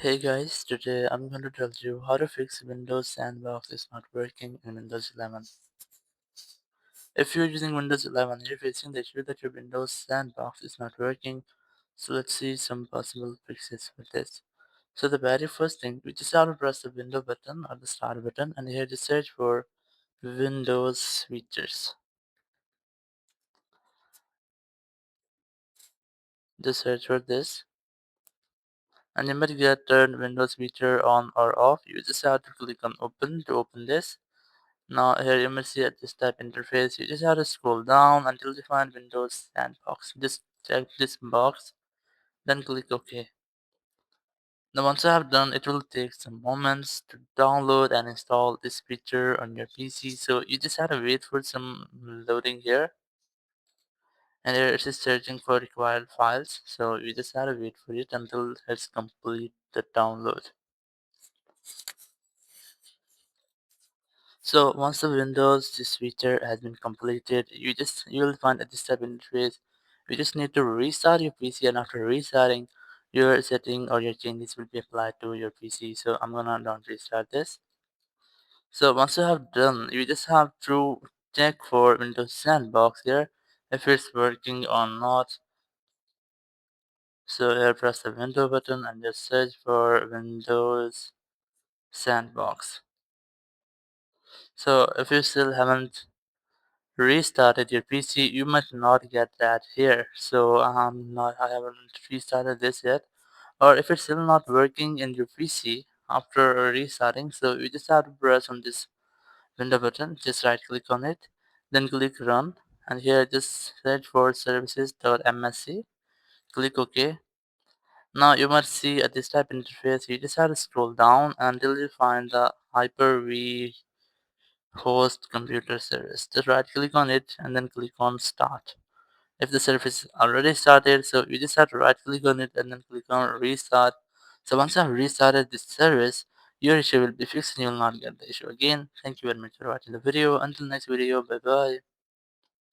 Hey guys, today I'm going to tell you how to fix Windows Sandbox is not working in Windows 11. If you're using Windows 11, you're facing the issue that your Windows Sandbox is not working. So let's see some possible fixes for this. So the very first thing, we just have to press the Window button or the Start button, and here just search for Windows features. Just search for this, and you might get turn Windows feature on or off. You just have to click on Open to open this. Now here you may see at this type interface, you just have to scroll down until you find Windows Sandbox. Just check this box, then click OK. Now once you have done, it will take some moments to download and install this feature on your PC. So you just have to wait for some loading here. And here it is searching for required files. So you just have to wait for it until it's complete the download. So once the Windows this feature has been completed, you'll find at this type interface, you just need to restart your PC, and after restarting, your setting or your changes will be applied to your PC. So I'm gonna don't restart this. So once you have done, you just have to check for Windows Sandbox here if it's working or not. So here press the window button and just search for Windows Sandbox. So if you still haven't restarted your PC, you might not get that here. So I haven't restarted this yet. Or if it's still not working in your PC after restarting, so you just have to press on this window button, just right click on it, then click run, and here just search for services.msc, click OK. Now you might see at this type interface, you just have to scroll down until you find the Hyper-V host computer service. Just right click on it and then click on start. If the service is already started, so you just have to right click on it and then click on restart. So once you have restarted this service, your issue will be fixed and you will not get the issue again. Thank you very much for watching the video. Until next video, bye bye.